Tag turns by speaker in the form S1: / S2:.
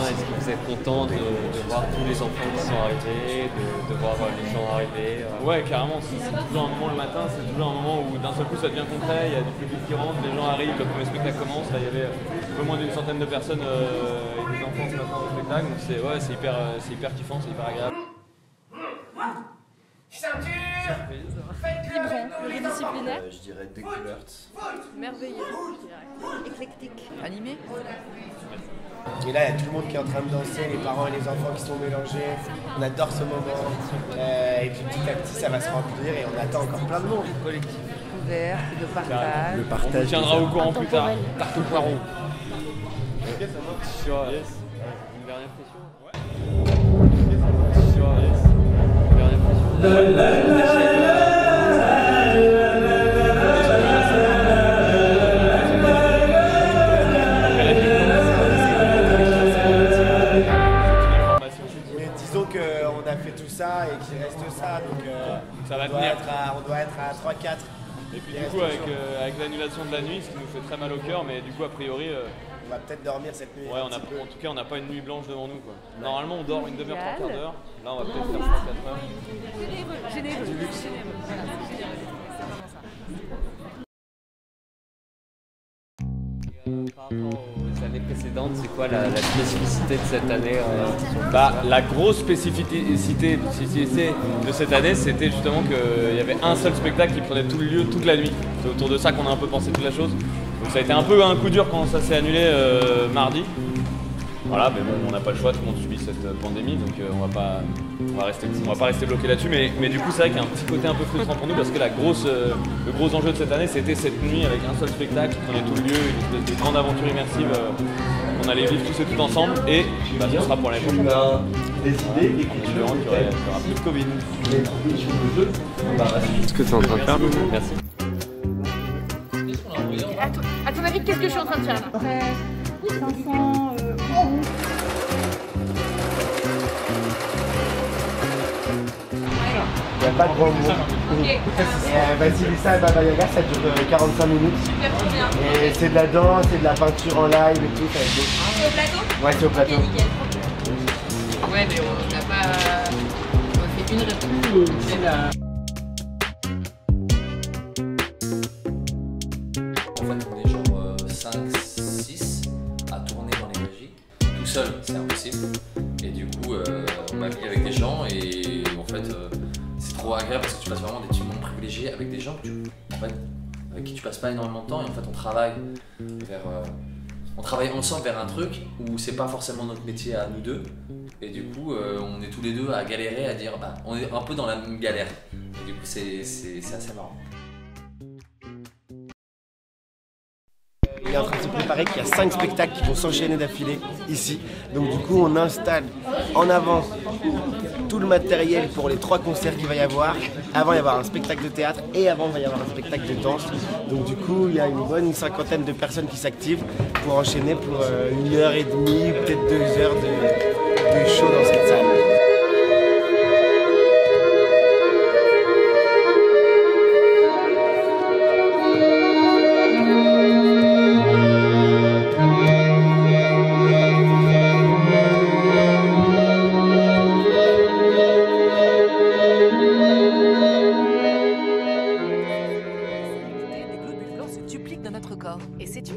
S1: Est-ce que vous êtes content de voir tous les enfants qui sont arrivés, de voir les gens arriver
S2: Ouais, carrément, c'est toujours un moment le matin, c'est toujours un moment où d'un seul coup ça devient concret, il y a du public qui rentre, les gens arrivent, le premier spectacle commence, là il y avait un peu moins d'une centaine de personnes et des enfants ce matin au spectacle, donc c'est hyper kiffant, c'est hyper agréable.
S3: Vibrant, pluridisciplinaire.
S4: Je dirais découverte.
S3: Merveilleux, je dirais. Éclectique. Animé.
S4: Et là, il y a tout le monde qui est en train de danser, les parents et les enfants qui sont mélangés. On adore ce moment. Et puis petit à petit, ça va se remplir et on attend encore plein de monde.
S1: collectif?
S3: Ouvert, de partage.
S4: Le
S2: On
S4: partage.
S2: vous tiendra au courant plus tard.
S1: Tarte au poireau.
S2: Ok, ça marche. Sur une dernière question. Ouais. Sur une dernière question.
S4: Mais disons qu'on a fait tout ça et qu'il reste ça, donc
S2: Ça va
S4: on doit
S2: tenir.
S4: être à 3-4.
S2: Et puis du coup avec l'annulation de la nuit, ce qui nous fait très mal au cœur, mais du coup a priori,
S4: On va peut-être dormir cette nuit.
S2: ouais,
S4: un petit peu.
S2: en tout cas on n'a pas une nuit blanche devant nous, quoi. Normalement on dort une demi-heure, trois quarts d'heure. Là on va peut-être faire 3-4 heures.
S3: Généreux. Voilà, c'est généreux. C'est vraiment ça.
S1: Par rapport aux années précédentes, c'est quoi la spécificité de cette année
S2: La grosse spécificité de cette année, c'était justement qu'il y avait un seul spectacle qui prenait tout le lieu toute la nuit. C'est autour de ça qu'on a un peu pensé toute la chose. Donc ça a été un peu un coup dur quand ça s'est annulé mardi. Voilà, mais bon, on n'a pas le choix, tout le monde subit cette pandémie, donc on va pas rester bloqué là-dessus. Mais du coup, c'est vrai qu'il y a un petit côté un peu frustrant pour nous parce que le gros enjeu de cette année, c'était cette nuit avec un seul spectacle qui prenait tout le lieu, une espèce de grande aventure immersive qu'on allait vivre tous et tout ensemble. Et ce sera pour l'année prochaine.
S5: Des idées,
S2: En espérant qu'il y aura plus de Covid.
S1: Ce que tu es en train de faire, merci.
S3: À ton avis, qu'est-ce que je suis en train de faire là? 500
S4: Il n'y a pas de gros mots.
S3: Ok.
S4: Et Vasilissa et Baba Yaga, ça dure 45 minutes.
S3: Super bien.
S4: Et c'est de la danse, c'est de la peinture en live et tout, ça va être beau.
S3: C'est au plateau?
S4: Ouais, c'est au plateau.
S3: Ok, nickel. Ouais, mais on n'a pas. On a fait une réponse. C'est la.
S6: En fait, on est genre 5, 6 à tourner dans les régies. Tout seul, c'est impossible. Et du coup, on m'a mis avec des gens et en fait, c'est trop agréable parce que tu passes vraiment des moments privilégiés avec des gens que avec qui tu passes pas énormément de temps. Et en fait, on travaille ensemble vers un truc où c'est pas forcément notre métier à nous deux. Et du coup, on est tous les deux à galérer, à dire, on est un peu dans la même galère. Et du coup, c'est assez marrant.
S4: Il est en train de se préparer qu'il y a 5 spectacles qui vont s'enchaîner d'affilée ici. Donc du coup, on installe en avance tout le matériel pour les 3 concerts qu'il va y avoir. Avant, il va y avoir un spectacle de théâtre et avant, il va y avoir un spectacle de danse. Donc du coup, il y a une bonne cinquantaine de personnes qui s'activent pour enchaîner pour 1h30, peut-être 2 heures de show dans cette salle.
S7: Des globules blancs se dupliquent dans notre corps et c'est une